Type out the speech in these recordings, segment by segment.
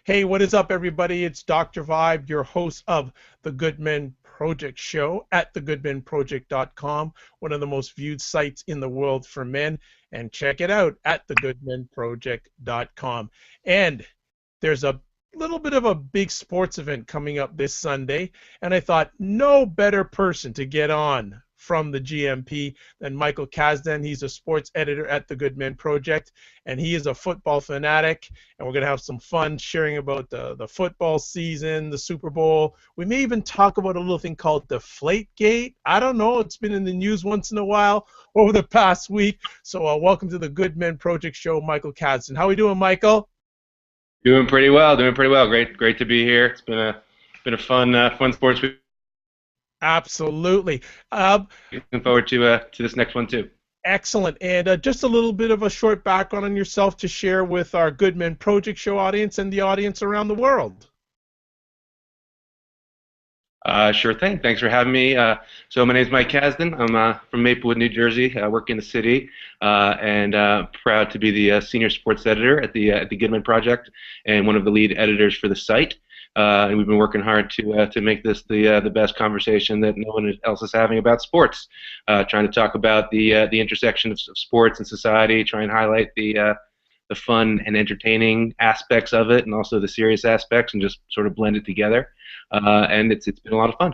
Hey, what is up, everybody? It's Dr. Vibe, your host of the Good Men Project show at thegoodmenproject.com, one of the most viewed sites in the world for men. And check it out at thegoodmenproject.com. And there's a little bit of a big sports event coming up this Sunday, and I thought no better person to get on from the GMP than Michael Kasdan. He's a sports editor at the Good Men Project, and he is a football fanatic. And we're going to have some fun sharing about the football season, the Super Bowl. We may even talk about a little thing called Deflategate. I don't know. It's been in the news once in a while over the past week. So welcome to the Good Men Project show, Michael Kasdan. How are we doing, Michael? Doing pretty well. Doing pretty well. Great to be here. It's been a fun sports week. Absolutely. Um, Looking forward to this next one too. Excellent. And just a little bit of a short background on yourself to share with our Good Men Project show audience and the audience around the world. Sure thing. Thanks for having me. So my name is Mike Kasdan. I'm from Maplewood, New Jersey. I work in the city, and proud to be the senior sports editor at the Goodman Project and one of the lead editors for the site. And we've been working hard to make this the best conversation that no one else is having about sports. Trying to talk about the intersection of sports and society. Try and highlight the fun and entertaining aspects of it, and also the serious aspects, and just sort of blend it together. And it's been a lot of fun.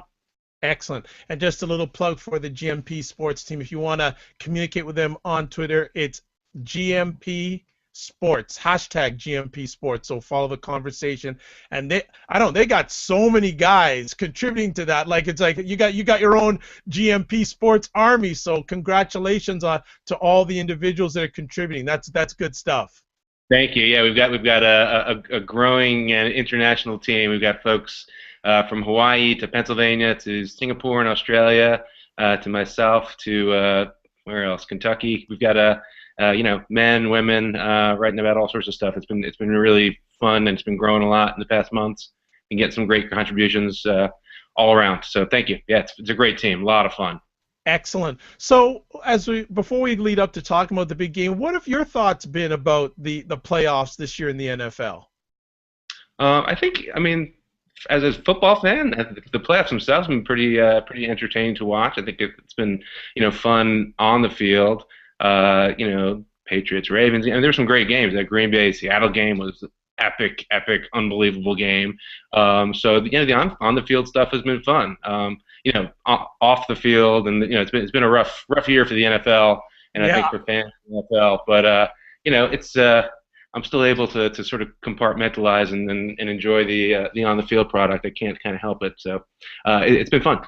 Excellent. And just a little plug for the GMP sports team. If you want to communicate with them on Twitter, it's GMP Sports, hashtag GMP Sports. So follow the conversation. And they got so many guys contributing to that. Like it's like you got your own GMP Sports army. So congratulations to all the individuals that are contributing. That's good stuff. Thank you. Yeah, we've got a growing international team. We've got folks from Hawaii to Pennsylvania to Singapore and Australia to myself to where else? Kentucky. We've got men, women, writing about all sorts of stuff. It's been really fun, and it's been growing a lot in the past months. And get some great contributions all around. So thank you. Yeah, it's a great team. A lot of fun. Excellent. So, before we lead up to talking about the big game, what have your thoughts been about the playoffs this year in the NFL? I mean, as a football fan, the playoffs themselves have been pretty entertaining to watch. I think it's been fun on the field. Patriots, Ravens, and there's some great games. That Green Bay Seattle game was epic, unbelievable game. So the on the field stuff has been fun. Off the field, and it's been a rough year for the NFL, and I think Yeah, for fans of the NFL. But it's I'm still able to sort of compartmentalize and enjoy the on the field product. I can't kind of help it. So it's been fun.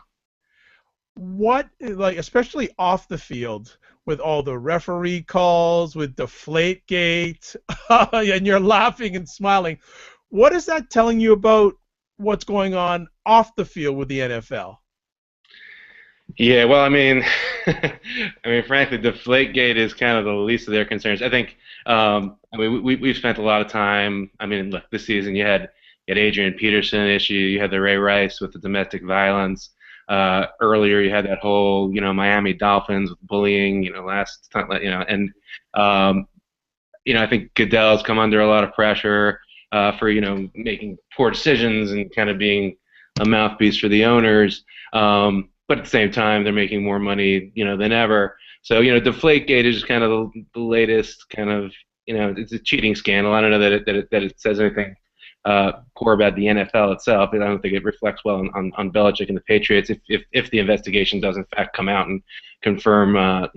what like especially off the field with all the referee calls, with Deflategate, and you're laughing and smiling. What is that telling you about what's going on off the field with the NFL? Yeah, well, I mean, frankly, Deflategate is kind of the least of their concerns. I think, we've spent a lot of time. I mean, look, this season you had Adrian Peterson issue, you had the Ray Rice with the domestic violence. Earlier, you had that whole, Miami Dolphins with bullying, last time, and I think Goodell's come under a lot of pressure for, making poor decisions and kind of being a mouthpiece for the owners. But at the same time, they're making more money, than ever. So, Deflategate is just kind of the latest kind of, it's a cheating scandal. I don't know that it says anything core about the NFL itself. I don't think it reflects well on Belichick and the Patriots. If the investigation does in fact come out and confirm, that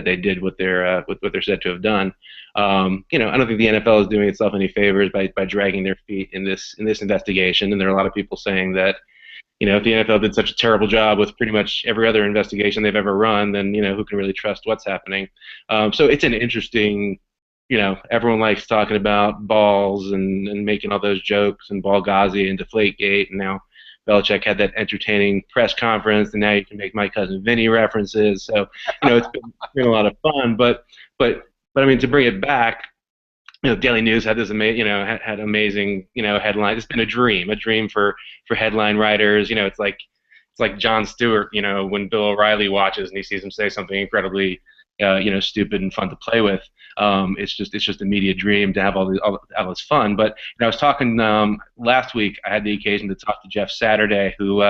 they did what they're said to have done. I don't think the NFL is doing itself any favors by dragging their feet in this investigation. And there are a lot of people saying that, if the NFL did such a terrible job with pretty much every other investigation they've ever run, then who can really trust what's happening? So it's an interesting. Everyone likes talking about balls and making all those jokes and Ball Ghazi and Deflategate, and now Belichick had that entertaining press conference, and now you can make My Cousin Vinny references. So it's been a lot of fun, but I mean, to bring it back, Daily News had this had amazing headlines. It's been a dream for headline writers. It's like Jon Stewart, when Bill O'Reilly watches and he sees him say something incredibly stupid and fun to play with. It's just a media dream to have all this fun. But I was talking last week. I had the occasion to talk to Jeff Saturday, who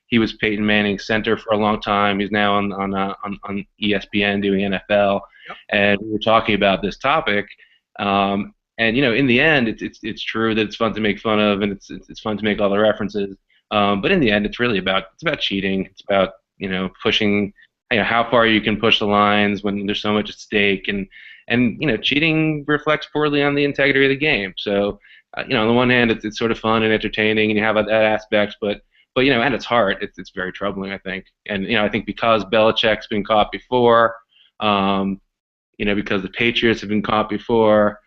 he was Peyton Manning's center for a long time. He's now on ESPN doing NFL, Yep. and we were talking about this topic. And in the end, it's true that it's fun to make fun of, and it's fun to make all the references. But in the end, it's about cheating. It's about pushing how far you can push the lines when there's so much at stake, and cheating reflects poorly on the integrity of the game. So on the one hand, it's sort of fun and entertaining, and you have that aspect, but at its heart, it's very troubling, I think. And I think because Belichick's been caught before, because the Patriots have been caught before.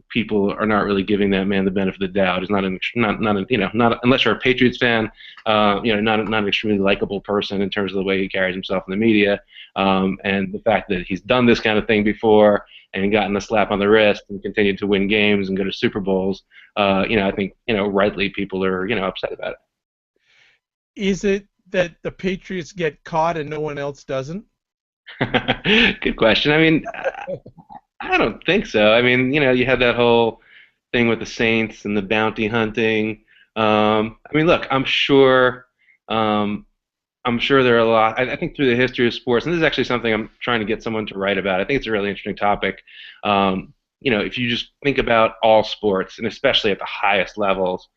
People are not really giving that man the benefit of the doubt. He's not unless you're a Patriots fan, not an extremely likable person in terms of the way he carries himself in the media, and the fact that he's done this kind of thing before and gotten a slap on the wrist and continued to win games and go to Super Bowls. I think rightly people are upset about Is it that the Patriots get caught and no one else doesn't? it. Good question. I mean, I don't think so. I mean, you had that whole thing with the Saints and the bounty hunting. I mean, look, um, I'm sure there are a lot. I think through the history of sports, and this is actually something I'm trying to get someone to write about. I think it's a really interesting topic. If you just think about all sports, and especially at the highest levels,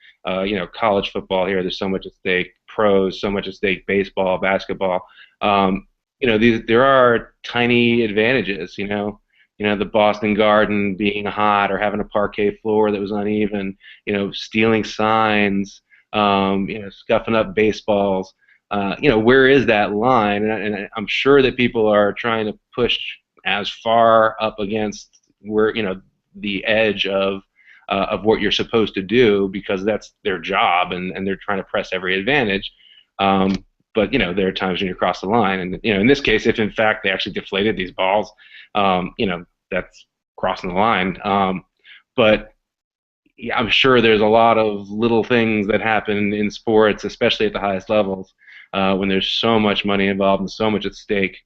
college football here, there's so much at stake. Pros, so much at stake. Baseball, basketball. There are tiny advantages. The Boston Garden being hot or having a parquet floor that was uneven, stealing signs, scuffing up baseballs. Where is that line? And I'm sure that people are trying to push as far up against where, the edge of what you're supposed to do because that's their job and they're trying to press every advantage. But there are times when you cross the line, and in this case, if in fact they actually deflated these balls, that's crossing the line. But yeah, I'm sure there's a lot of little things that happen in sports, especially at the highest levels, when there's so much money involved and so much at stake.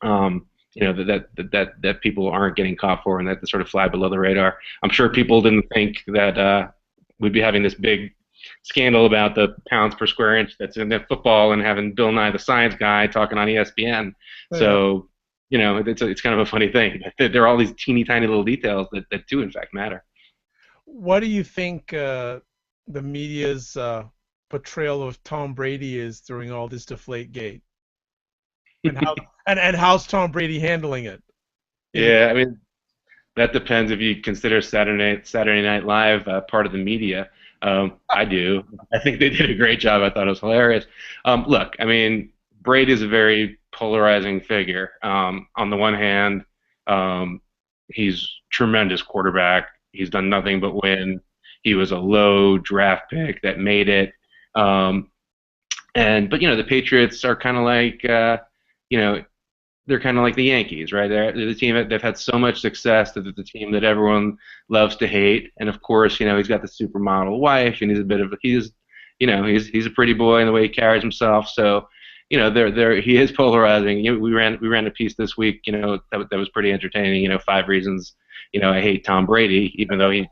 That people aren't getting caught for, and that sort of fly below the radar. I'm sure people didn't think that we'd be having this big scandal about the pounds per square inch that's in the football and having Bill Nye the Science Guy talking on ESPN. Yeah. So, it's kind of a funny thing. There are all these teeny tiny little details that do in fact matter. What do you think the media's portrayal of Tom Brady is during all this Deflategate, and how's Tom Brady handling it? In the Yeah, I mean that depends if you consider Saturday Night Live part of the media. I do. I think they did a great job. I thought it was hilarious. Look, I mean, Brady is a very polarizing figure. On the one hand, he's tremendous quarterback. He's done nothing but win. He was a low draft pick that made it. Um, but the Patriots are kind of like you know they're kind of like the Yankees, right? They're the team that they've had so much success that they're the team that everyone loves to hate. And of course, he's got the supermodel wife, and he's a pretty boy in the way he carries himself. So, he is polarizing. We ran a piece this week, that was pretty entertaining. 5 reasons, I hate Tom Brady, even though he's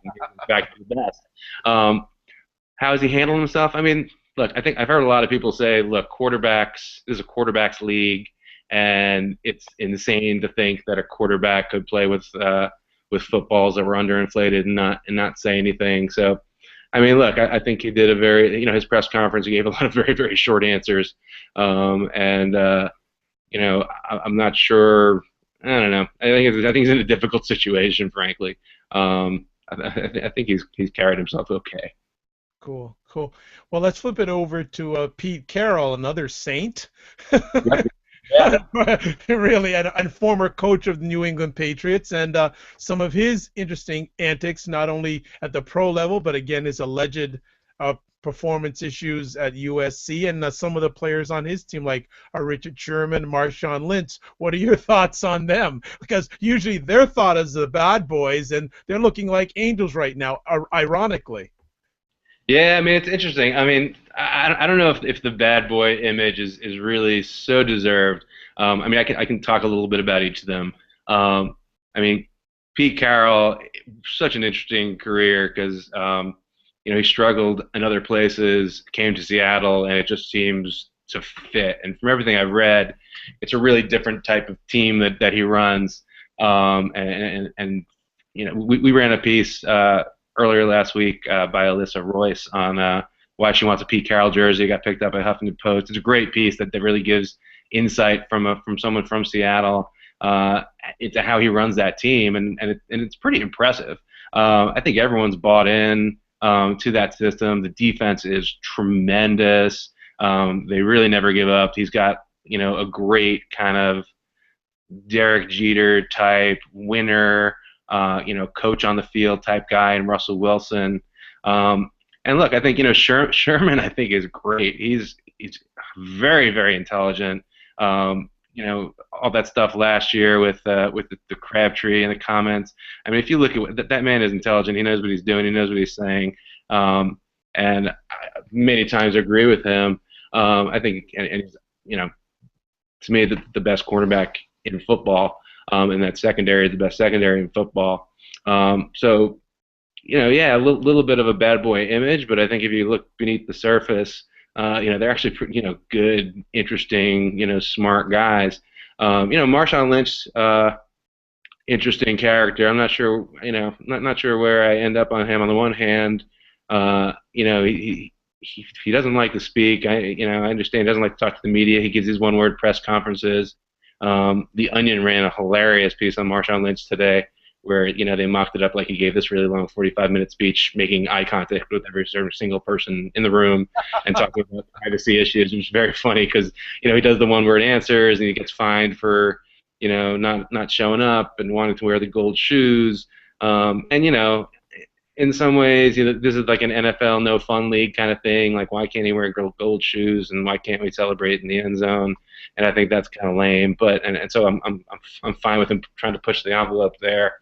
back to the best. How is he handling himself? I mean, look, I think I've heard a lot of people say, look, this is a quarterbacks league, and it's insane to think that a quarterback could play with footballs that were underinflated and not say anything. So, I mean, look, I think he did a very, his press conference, he gave a lot of very, very short answers, and I'm not sure. I don't know. I think he's in a difficult situation, frankly. I think he's carried himself okay. Cool, cool. Well, let's flip it over to Pete Carroll, another Saint. Yep. Yeah. Really, and former coach of the New England Patriots, and some of his interesting antics, not only at the pro level, but again, his alleged performance issues at USC, and some of the players on his team, like Richard Sherman, Marshawn Lynch. What are your thoughts on them? Because usually they're thought as the bad boys, and they're looking like angels right now, ironically. Yeah, I mean it's interesting. I mean, I don't know if the bad boy image is really so deserved. I mean, I can talk a little bit about each of them. Um, I mean, Pete Carroll, such an interesting career because he struggled in other places, came to Seattle, and it just seems to fit. And from everything I've read, it's a really different type of team that he runs. We ran a piece earlier last week by Alyssa Royce on why she wants a Pete Carroll jersey. It got picked up by Huffington Post. It's a great piece that really gives insight from someone from Seattle uh, into how he runs that team, and it's pretty impressive. I think everyone's bought in to that system. The defense is tremendous. They really never give up. He's got a great kind of Derek Jeter type winner, coach on the field type guy, and Russell Wilson. And look, I think Sherman. I think is great. He's very very intelligent. All that stuff last year with the Crabtree and the comments. I mean, if you look at that man is intelligent. He knows what he's doing. He knows what he's saying. And I many times agree with him. I think, and he's, to me, the best cornerback in football, and that secondary is the best secondary in football. So, yeah, a little bit of a bad boy image, but I think if you look beneath the surface, they're actually pretty, good, interesting, smart guys. Marshawn Lynch, interesting character. I'm not sure, not sure where I end up on him. On the one hand, he doesn't like to speak. I understand he doesn't like to talk to the media. He gives these one-word press conferences. The Onion ran a hilarious piece on Marshawn Lynch today, where they mocked it up like he gave this really long 45-minute speech, making eye contact with every single person in the room and talking about privacy issues, which is very funny because he does the one-word answers and he gets fined for not showing up and wanting to wear the gold shoes. And in some ways, this is like an NFL no fun league kind of thing. Like, why can't he wear gold shoes, and why can't we celebrate in the end zone? And I think that's kind of lame. But and so I'm fine with him trying to push the envelope there.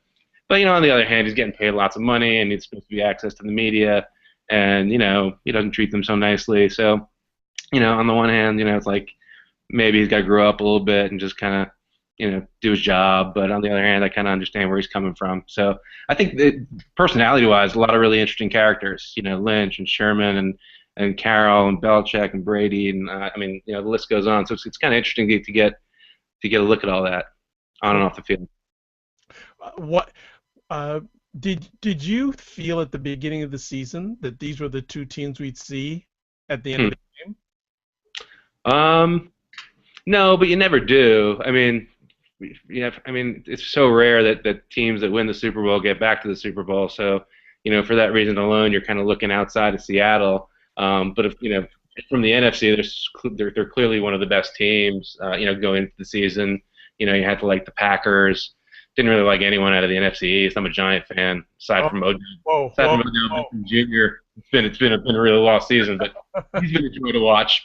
But on the other hand, he's getting paid lots of money, and he's supposed to be access to the media, and he doesn't treat them so nicely. So on the one hand, it's like maybe he's got to grow up a little bit and just kind of do his job. But on the other hand, I kind of understand where he's coming from. So I think that personality-wise, a lot of really interesting characters. Lynch and Sherman and Carroll and Belichick and Brady, and I mean, the list goes on. So it's kind of interesting to get a look at all that on and off the field. What uh, did you feel at the beginning of the season that these were the two teams we'd see at the end Hmm. of the game? No, but you never do. I mean, it's so rare that teams that win the Super Bowl get back to the Super Bowl. So, for that reason alone, you're kind of looking outside of Seattle. But if from the NFC, they're clearly one of the best teams. Going into the season, you had to like the Packers. Didn't really like anyone out of the NFC East. I'm a Giant fan, Oh, whoa, Aside whoa, from Odell whoa. Beckham Jr. It's been a really lost season, but he's been a joy to watch.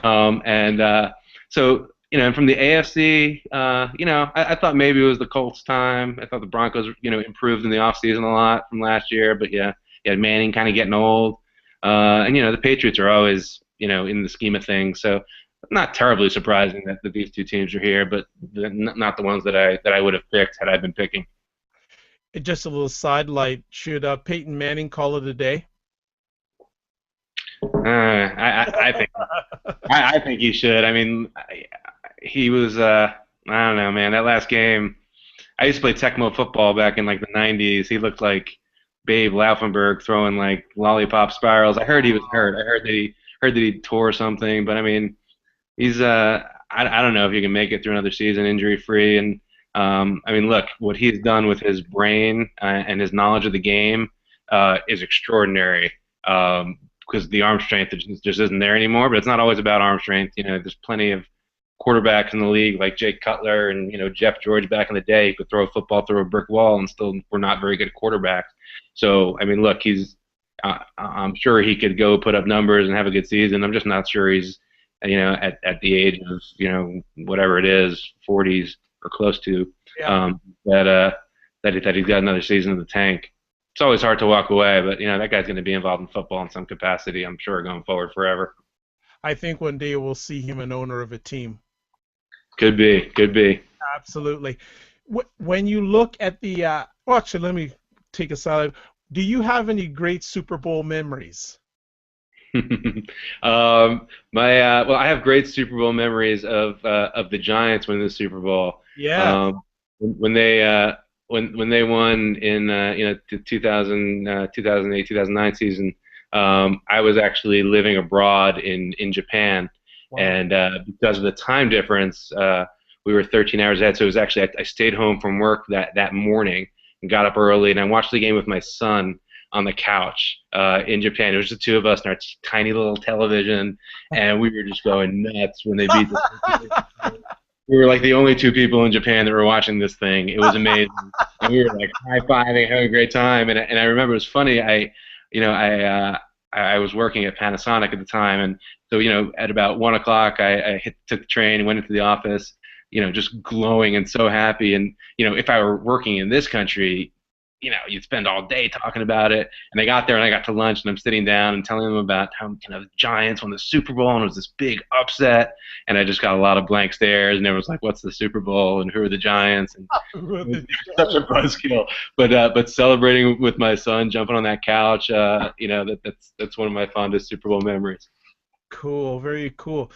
And so, and from the AFC, I thought maybe it was the Colts' time. I thought the Broncos, improved in the offseason a lot from last year. But yeah, you had Manning kind of getting old. And, the Patriots are always, in the scheme of things. So not terribly surprising that these two teams are here, but not the ones that I would have picked had I been picking. Just a little sidelight. Should Peyton Manning call it a day? I think he should. I mean, he was. I don't know, man. That last game, I used to play Tecmo football back in like the '90s. He looked like Babe Laufenberg throwing like lollipop spirals. I heard he was hurt. I heard that he tore something, but I mean, he's. I don't know if he can make it through another season injury free. And I mean, look, what he's done with his brain and his knowledge of the game is extraordinary. Because the arm strength just isn't there anymore. But it's not always about arm strength. There's plenty of quarterbacks in the league like Jake Cutler and Jeff George back in the day who could throw a football through a brick wall and still were not very good quarterbacks. So I mean, look, I'm sure he could go put up numbers and have a good season. I'm just not sure he's at the age of whatever it is, 40s or close to Yeah. that that he's got another season in the tank. It's always hard to walk away, but that guy's going to be involved in football in some capacity, I'm sure, going forward forever. I think one day we'll see him an owner of a team. Could be, could be. Absolutely. When you look at the, well, actually, let me take a side. Do you have any great Super Bowl memories? Well, I have great Super Bowl memories of the Giants winning the Super Bowl. Yeah. Um, when they when they won in the 2008 2009 season, I was actually living abroad in Japan, Wow. and because of the time difference, we were 13 hours ahead. So it was actually I stayed home from work that morning and got up early, and I watched the game with my son on the couch in Japan. It was the two of us and our tiny little television, and we were just going nuts when they beat the. We were like the only two people in Japan that were watching this thing. It was amazing, and we were like high fiving, having a great time. And I remember it was funny. You know, I was working at Panasonic at the time, and so at about 1 o'clock, took the train and went into the office. Just glowing and so happy. And if I were working in this country, you'd spend all day talking about it. And I got there and I got to lunch and I'm sitting down and telling them about how the Giants won the Super Bowl and it was this big upset. And I just got a lot of blank stares and everyone's like, "What's the Super Bowl and who are the Giants?" And it was such a buzzkill. But celebrating with my son, jumping on that couch, that's one of my fondest Super Bowl memories. Cool, very cool.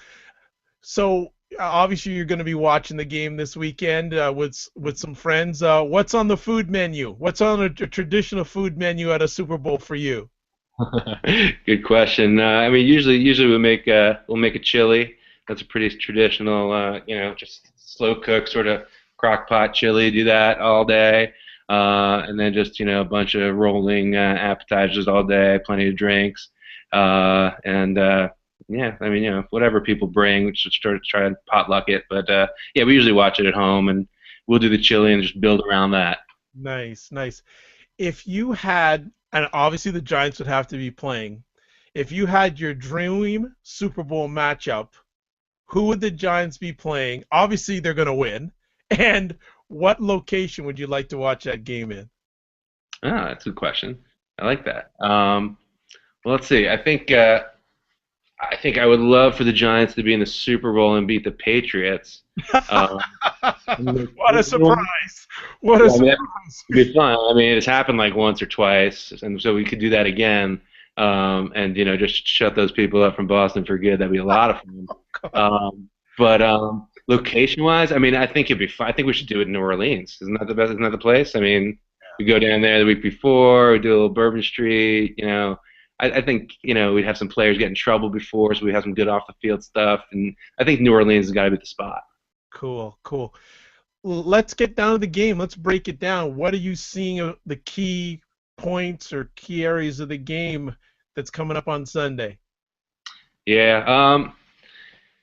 So obviously you're going to be watching the game this weekend with some friends. What's on the food menu? What's on a traditional food menu at a Super Bowl for you? Good question. I mean, usually we'll make a chili. That's a pretty traditional, just slow cook sort of crock pot chili. Do that all day, and then just a bunch of rolling appetizers all day. Plenty of drinks, and yeah, I mean whatever people bring, we just try and potluck it. But yeah, we usually watch it at home, and we'll do the chili and just build around that. Nice, nice. If you had, and obviously the Giants would have to be playing, if you had your dream Super Bowl matchup, who would the Giants be playing? Obviously they're going to win. And what location would you like to watch that game in? Ah, that's a good question. I like that. Well, let's see. I think I would love for the Giants to be in the Super Bowl and beat the Patriots. Um, I mean, What a surprise! What a yeah, I mean, that surprise! would be fun. I mean, it's happened like once or twice, and so we could do that again. And just shut those people up from Boston for good. That'd be a lot of fun. But location-wise, I mean, I think it'd be fun. I think we should do it in New Orleans. Isn't that the best? Isn't that the place? I mean, we go down there the week before. We do a little Bourbon Street. I think we'd have some players get in trouble before, so we have some good off the field stuff. And I think New Orleans has got to be the spot. Cool, cool. Let's get down to the game. Let's break it down. What are you seeing the key points or key areas of the game that's coming up on Sunday? Yeah.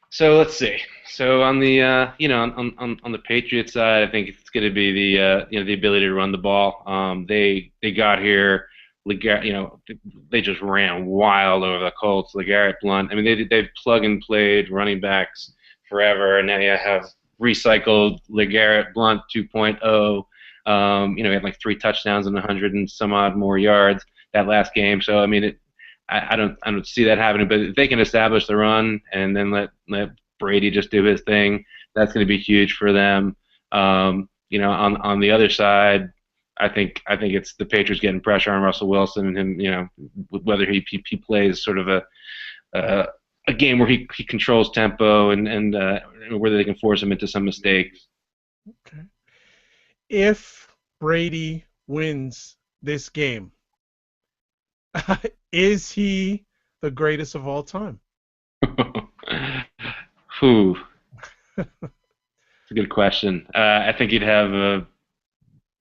So let's see. So on the on the Patriots side, I think it's going to be the ability to run the ball. They got here, they just ran wild over the Colts. LeGarrette Blunt. I mean, they've plug and played running backs forever, and now you have recycled LeGarrette Blunt 2.0. He had like 3 touchdowns and 100 and some odd more yards that last game. So I mean, I don't see that happening. But if they can establish the run and then let Brady just do his thing, that's going to be huge for them. On the other side, I think it's the Patriots getting pressure on Russell Wilson and him. Whether he plays sort of a a game where he controls tempo and whether they can force him into some mistakes. Okay. If Brady wins this game, is he the greatest of all time? Whew, it's a good question. I think you'd have a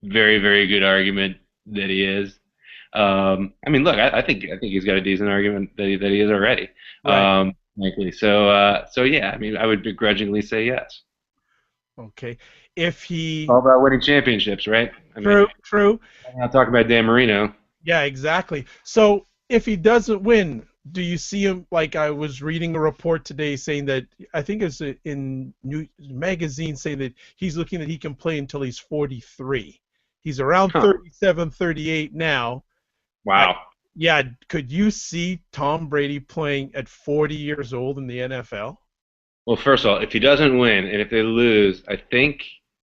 very, very good argument that he is. I mean, look, I think he's got a decent argument that he is already. Right. Frankly, so yeah, I mean, I would begrudgingly say yes. Okay. If he All about winning championships, right? I mean, true, true. I'm not talking about Dan Marino. Yeah, exactly. So if he doesn't win, do you see him like I was reading a report today saying that I think it's in New magazine saying that he's looking that he can play until he's 43. He's around Huh. 37, 38 now. I, Wow. yeah, could you see Tom Brady playing at 40 years old in the NFL? Well, first of all, if he doesn't win and if they lose, I think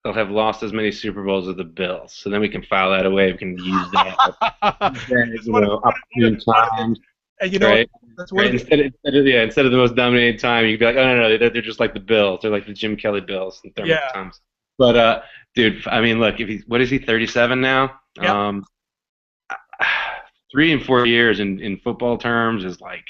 they'll have lost as many Super Bowls as the Bills. So then we can file that away. We can use that, It's one of opportune one of the, times, and you know what? right? That's one Right. of the Instead of the most dominating time, you'd be like, oh no, no, they're just like the Bills. They're like the Jim Kelly Bills and Thurman yeah, Thomas. But dude, I mean, look, if he's what is he, 37 now? yeah. 3 and 4 years in football terms is like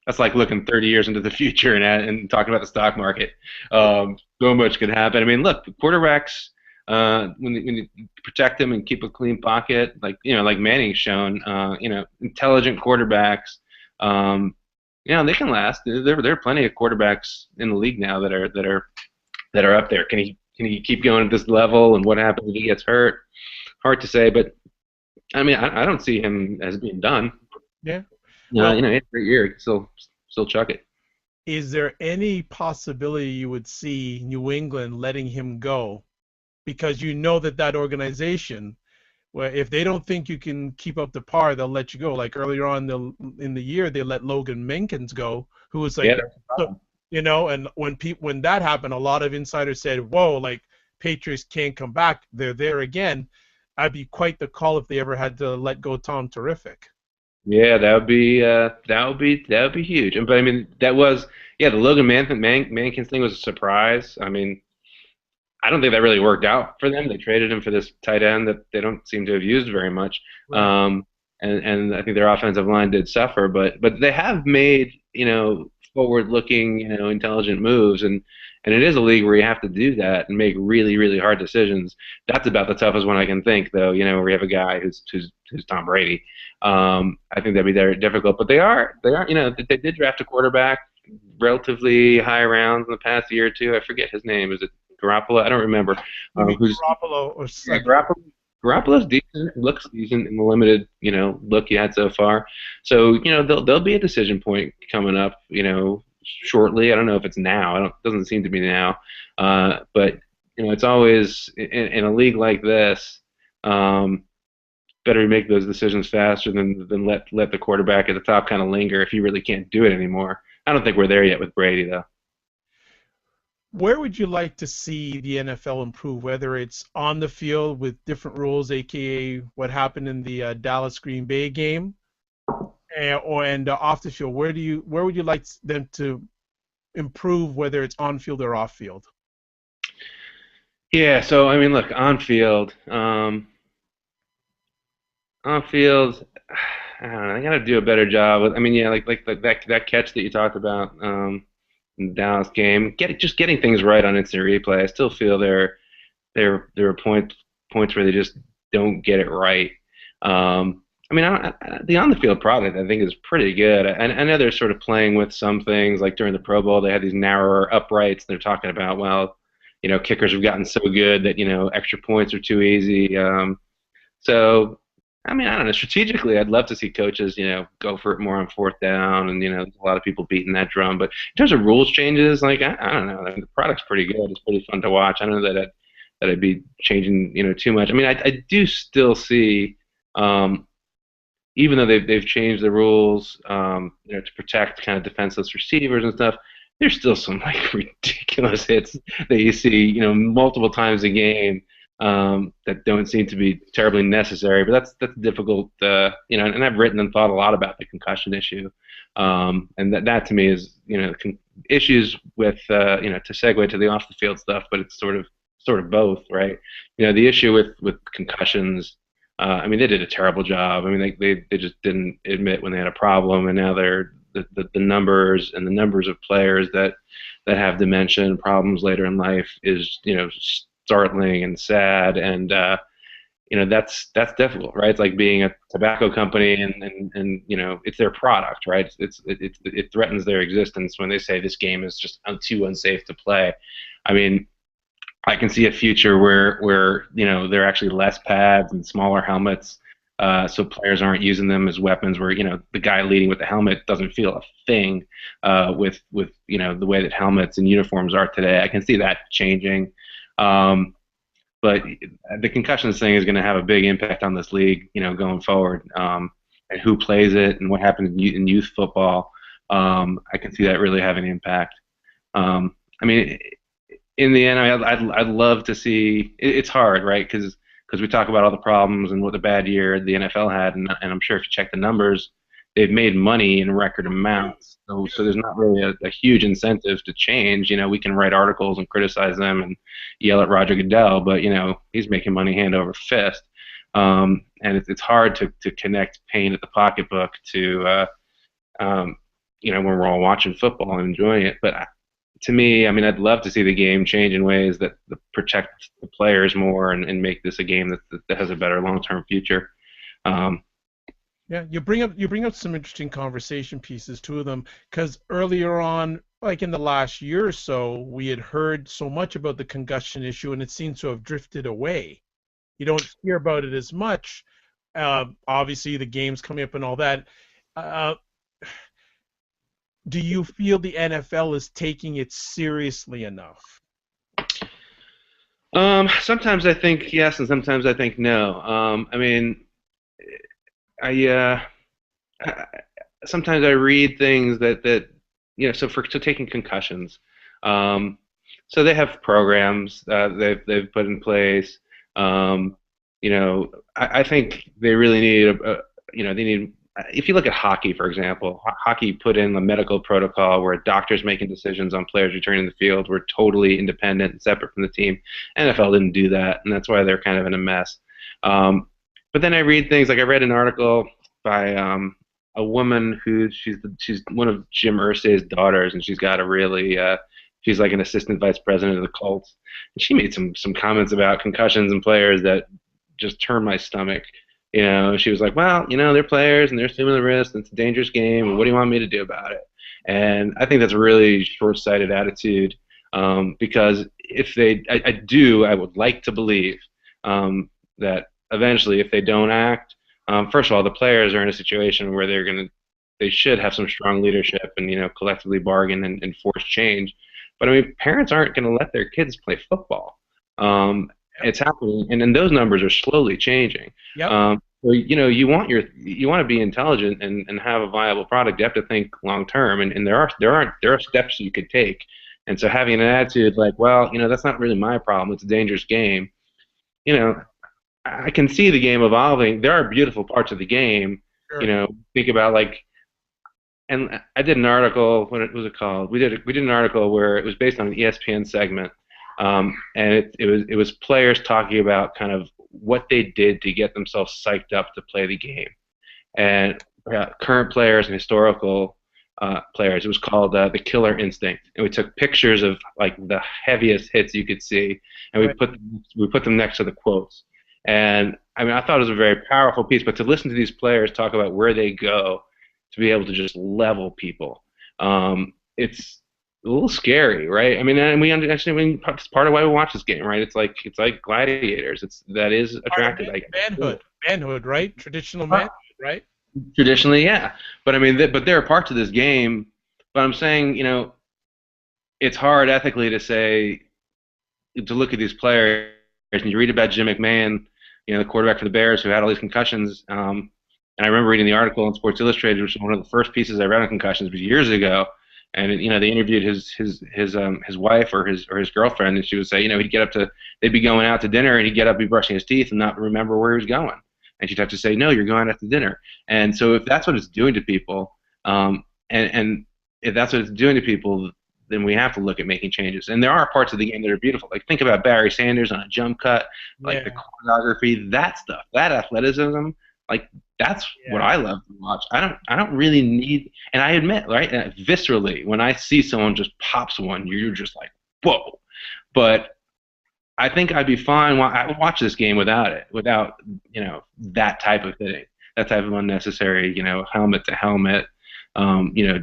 that's like looking 30 years into the future and talking about the stock market. So much could happen. I mean, look, quarterbacks when you protect them and keep a clean pocket, like like Manning's shown, intelligent quarterbacks, they can last. There are plenty of quarterbacks in the league now that are up there. Can he keep going at this level? And what happens if he gets hurt? Hard to say, but I mean, I don't see him as being done. Yeah. Well, He had a great year. He can still chuck it. is there any possibility you would see New England letting him go? Because you know that that organization, where if they don't think you can keep up the par, they'll let you go. Like earlier on in the year, they let Logan Menkins go, who was Yeah, like, that's a so, problem. and when that happened, a lot of insiders said, "Whoa, like Patriots can't come back. They're there again." I'd be quite the call if they ever had to let go Tom Terrific. Yeah, that would be huge. But I mean, the Logan Mankins thing was a surprise. I mean, I don't think that really worked out for them. They traded him for this tight end that they don't seem to have used very much. Right. And I think their offensive line did suffer, but they have made, forward-looking, intelligent moves, and it is a league where you have to do that and make really, really hard decisions. That's about the toughest one I can think, though, where you have a guy who's Tom Brady. I think that'd be very difficult, but they are, they did draft a quarterback relatively high rounds in the past year or two. I forget his name. Is it Garoppolo? I don't remember. You mean Who's Garoppolo or Yeah, Garoppolo's decent, looks decent in the limited, look he had so far. So, there'll be a decision point coming up, shortly. I don't know if it's now. Doesn't seem to be now. But it's always in a league like this. Better make those decisions faster than let the quarterback at the top kind of linger if you really can't do it anymore. I don't think we're there yet with Brady though. Where would you like to see the NFL improve, whether it's on the field with different rules, aka what happened in the Dallas Green Bay game, and off the field? Where would you like them to improve, whether it's on field or off field? Yeah, so I mean, look, on field, I don't know. I got to do a better job. I mean, yeah, like that catch that you talked about in the Dallas game, just getting things right on instant replay. I still feel there are points where they just don't get it right. I mean, the on the field product I think is pretty good. I know they're sort of playing with some things like during the Pro Bowl they had these narrower uprights. They're talking about, well, kickers have gotten so good that extra points are too easy. So, I mean, I don't know. Strategically, I'd love to see coaches, go for it more on fourth down, and there's a lot of people beating that drum. But in terms of rules changes, like I don't know, I mean, the product's pretty good. It's pretty fun to watch. I don't know that I'd be changing, too much. I mean, I do still see, even though they've changed the rules, to protect kind of defenseless receivers and stuff. There's still some like ridiculous hits that you see, multiple times a game that don't seem to be terribly necessary. But that's difficult, And I've written and thought a lot about the concussion issue, and that to me is, issues with, to segue to the off the field stuff, but it's sort of both, right? The issue with concussions. I mean, they did a terrible job. I mean, they just didn't admit when they had a problem, and now the numbers and the numbers of players that have dementia and problems later in life is startling and sad, and that's difficult, right? It's like being a tobacco company, and it's their product, right? It threatens their existence when they say this game is just too unsafe to play. I mean, I can see a future where there are actually less pads and smaller helmets, so players aren't using them as weapons. Where the guy leading with the helmet doesn't feel a thing with the way that helmets and uniforms are today. I can see that changing, but the concussions thing is going to have a big impact on this league, going forward, and who plays it and what happens in youth football. I can see that really having an impact. I mean, in the end, I'd love to see. It's hard, right? Because we talk about all the problems and what a bad year the NFL had, and I'm sure if you check the numbers, they've made money in record amounts. So there's not really a huge incentive to change. We can write articles and criticize them and yell at Roger Goodell, but he's making money hand over fist. And it's hard to connect pain at the pocketbook to um, when we're all watching football and enjoying it. But to me, I mean, I'd love to see the game change in ways that protect the players more and make this a game that has a better long-term future. Um, Yeah, you bring up some interesting conversation pieces, two of them, because earlier on, like in the last year or so, we had heard so much about the concussion issue, and it seems to have drifted away. You don't hear about it as much. Obviously, the games coming up and all that. Uh, do you feel the NFL is taking it seriously enough? Sometimes I think yes, and sometimes I think no. I mean, I, I sometimes I read things so for taking concussions. Um, so they have programs they've put in place. Um, I think they really need they need. If you look at hockey, for example, hockey put in a medical protocol where doctors making decisions on players returning to the field were totally independent and separate from the team. NFL didn't do that, and that's why they're kind of in a mess. Um, but then I read things like I read an article by a woman who she's one of Jim Irsay's daughters, and she's got a really she's like an assistant vice president of the Colts, and she made some comments about concussions and players that just turned my stomach. She was like, well, they're players and they're assuming the risk, and it's a dangerous game, and what do you want me to do about it? And I think that's a really short-sighted attitude because I would like to believe that eventually, if they don't act, first of all, the players are in a situation where they should have some strong leadership and collectively bargain and force change. But I mean, parents aren't going to let their kids play football. Yep. It's happening, and those numbers are slowly changing. Yep. So you want to be intelligent and have a viable product. You have to think long term, and there are steps you could take. And so having an attitude like, well, that's not really my problem. It's a dangerous game. You know, I can see the game evolving. There are beautiful parts of the game. Sure. Think about like, and I did an article. What was it called? We did an article where it was based on an ESPN segment, and it was players talking about kind of what they did to get themselves psyched up to play the game, and current players and historical players. It was called the Killer Instinct, and we took pictures of like the heaviest hits you could see, and Right. we put them next to the quotes. And I mean, I thought it was a very powerful piece. But to listen to these players talk about where they go to be able to just level people, it's a little scary, right? I mean, and actually, I mean, it's part of why we watch this game, right? It's like gladiators. That is Part of attractive. I guess. manhood, right? Traditional manhood, right? Traditionally, yeah. But I mean, but there are parts of this game. But I'm saying, it's hard ethically to look at these players and you read about Jim McMahon, the quarterback for the Bears who had all these concussions. And I remember reading the article in Sports Illustrated, which was one of the first pieces I read on concussions, was years ago. And they interviewed his wife or his girlfriend, and she would say, they'd be going out to dinner, and he'd get up, be brushing his teeth, and not remember where he was going. And she'd have to say, no, you're going out to dinner. And so if that's what it's doing to people, and if that's what it's doing to people, then we have to look at making changes. And there are parts of the game that are beautiful. Like think about Barry Sanders on a jump cut, like the Yeah. choreography, that stuff, that athleticism, like that's what Yeah. I love to watch. I don't really need, and I admit, right, viscerally, when I see someone just pops one, you're just like, whoa. But I think I'd be fine. I would watch this game without that type of hitting, that type of unnecessary, helmet to helmet,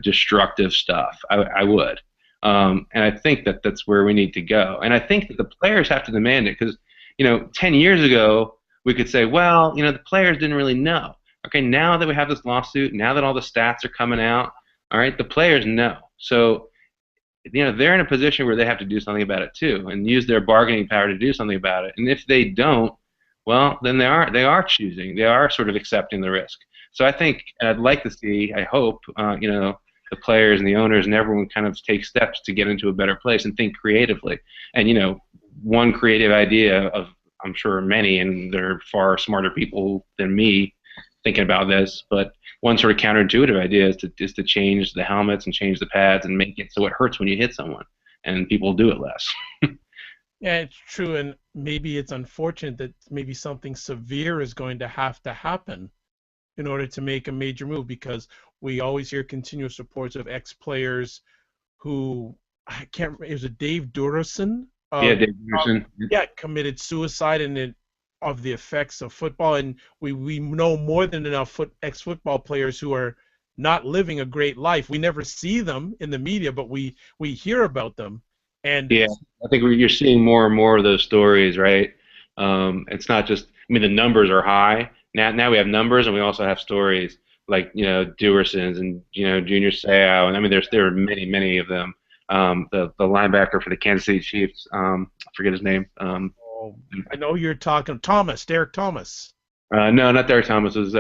destructive stuff. I would, and I think that's where we need to go. And I think that the players have to demand it because, 10 years ago we could say, well, the players didn't really know. Okay, now that we have this lawsuit, now that all the stats are coming out, all right, the players know. So they're in a position where they have to do something about it too, and use their bargaining power to do something about it. And if they don't, well, then they are choosing, they are sort of accepting the risk. So I think, and I'd like to see, I hope, the players and the owners and everyone kind of take steps to get into a better place and think creatively. And one creative idea of I'm sure many, and there are far smarter people than me thinking about this, but one sort of counterintuitive idea is to change the helmets and change the pads and make it so it hurts when you hit someone, and people do it less. Yeah, it's true, and maybe it's unfortunate that maybe something severe is going to have to happen in order to make a major move, because we always hear continuous reports of ex-players who, I can't remember, it was a Dave Durison, Yeah, Dave Peterson. yeah, committed suicide, and of the effects of football, and we know more than enough ex-football players who are not living a great life. We never see them in the media, but we hear about them, and Yeah, I think you're seeing more and more of those stories, right? It's not just, I mean, the numbers are high. Now we have numbers and we also have stories like, Dewersons and, Junior Seau. And I mean, there are many, many of them. The linebacker for the Kansas City Chiefs, I forget his name. oh, I know you're talking Thomas, Derek Thomas. No, not Derek Thomas. It was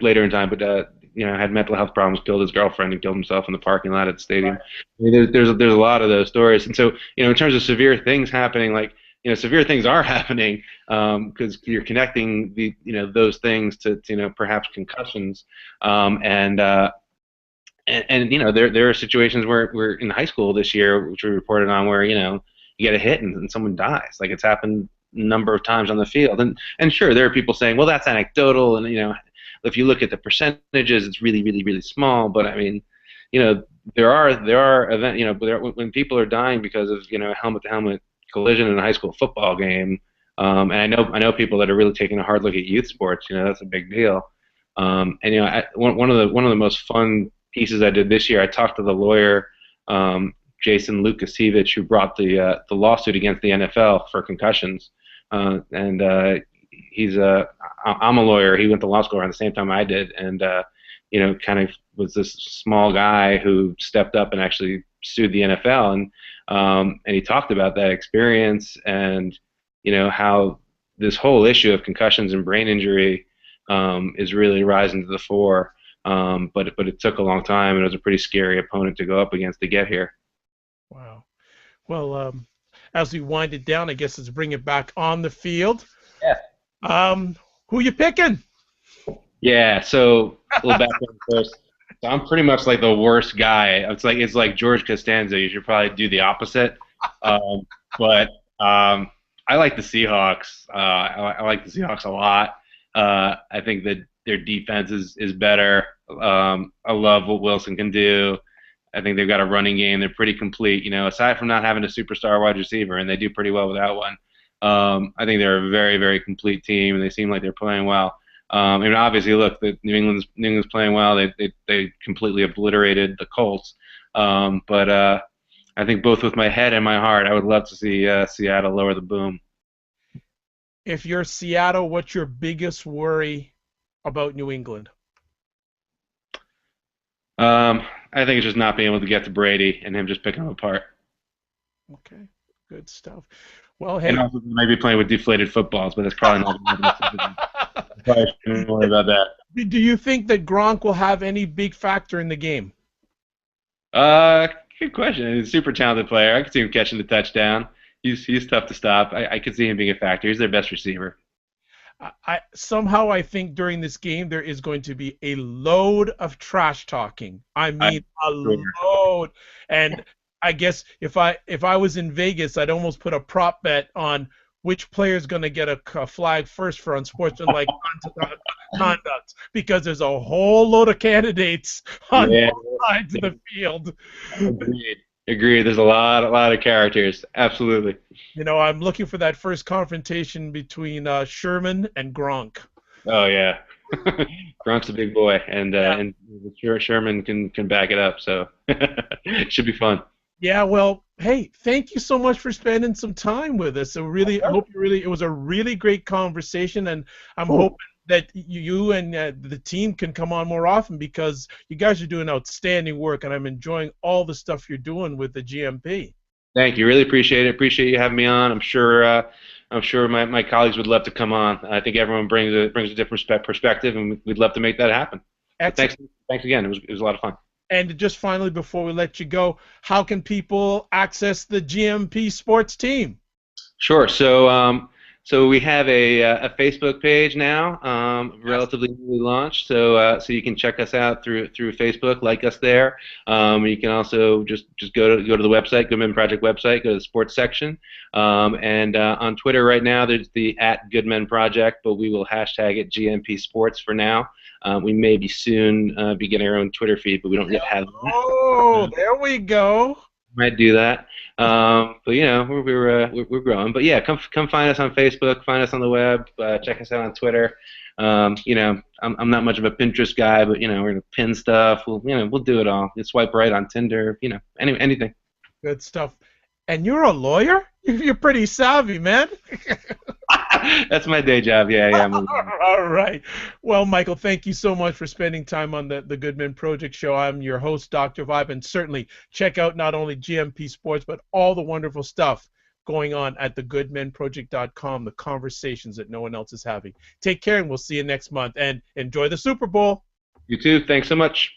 later in time, but had mental health problems, killed his girlfriend, and killed himself in the parking lot at the stadium. Right. I mean, there's a lot of those stories, and so in terms of severe things happening, like severe things are happening because you're connecting those things to perhaps concussions, and there are situations where we're in high school this year, which we reported on, where you get a hit and someone dies. Like it's happened a number of times on the field, and sure, there are people saying, well, that's anecdotal, and if you look at the percentages, it's really, really, really small. But I mean, there are event, when people are dying because of a helmet-to-helmet collision in a high school football game, and I know people that are really taking a hard look at youth sports. That's a big deal. And one of the most fun pieces I did this year, I talked to the lawyer, Jason Lukasiewicz, who brought the lawsuit against the NFL for concussions, and I'm a lawyer. He went to law school around the same time I did, and kind of was this small guy who stepped up and actually sued the NFL, and he talked about that experience and how this whole issue of concussions and brain injury is really rising to the fore. But it took a long time, and it was a pretty scary opponent to go up against to get here. Wow. Well, as we wind it down, I guess let's bring it back on the field. Yeah. Who you picking? Yeah. So a little background first. So I'm pretty much like the worst guy. It's like George Costanza. You should probably do the opposite. But I like the Seahawks. I like the Seahawks a lot. I think that their defense is better. I love what Wilson can do. I think they've got a running game. They're pretty complete. Aside from not having a superstar wide receiver, and they do pretty well without one. I think they're a very, very complete team, and they seem like they're playing well. And obviously, look, New England's playing well. They completely obliterated the Colts. But I think both with my head and my heart, I would love to see Seattle lower the boom. If you're Seattle, what's your biggest worry about New England? I think it's just not being able to get to Brady and him just picking them apart. Okay, good stuff. Well, hey. And also maybe playing with deflated footballs, but that's probably not. Probably shouldn't worry about that. Do you think that Gronk will have any big factor in the game? Good question. He's a super talented player. I could see him catching the touchdown. He's tough to stop. I could see him being a factor. He's their best receiver. I think during this game there is going to be a load of trash talking. I mean, a load. And I guess if I was in Vegas, I'd almost put a prop bet on which player is going to get a flag first for unsportsmanlike conduct, because there's a whole load of candidates on both sides of the field. Agreed. There's a lot of characters. Absolutely. I'm looking for that first confrontation between Sherman and Gronk. Oh yeah, Gronk's a big boy, and Sherman can back it up. So it should be fun. Yeah. Well, hey, thank you so much for spending some time with us. I hope it was a really great conversation, and I'm hoping that you and the team can come on more often, because you guys are doing outstanding work, and I'm enjoying all the stuff you're doing with the GMP. Thank you. Really appreciate it. Appreciate you having me on. I'm sure my colleagues would love to come on. I think everyone brings a different perspective, and we'd love to make that happen. Excellent. Thanks again. It was a lot of fun. And just finally, before we let you go, how can people access the GMP Sports team? Sure. So we have a Facebook page now, Yes. relatively newly launched. So you can check us out through Facebook, like us there. You can also just go to the website, Goodman Project website, go to the sports section. And on Twitter right now, there's the @Goodmen Project, but we will hashtag it GMP Sports for now. We may be soon be getting our own Twitter feed, but we don't yet have Oh, that. there we go. Might do that. But you know, we're growing. But yeah, come find us on Facebook, find us on the web, check us out on Twitter. You know, I'm not much of a Pinterest guy, but you know, we're gonna pin stuff. We'll do it all. You swipe right on Tinder. You know, anything. Good stuff. And you're a lawyer? You're pretty savvy, man. That's my day job. Yeah, yeah. All right. Well, Michael, thank you so much for spending time on the Good Men Project Show. I'm your host, Dr. Vibe, and certainly check out not only GMP Sports, but all the wonderful stuff going on at thegoodmenproject.com, the conversations that no one else is having. Take care, and we'll see you next month. And enjoy the Super Bowl. You too. Thanks so much.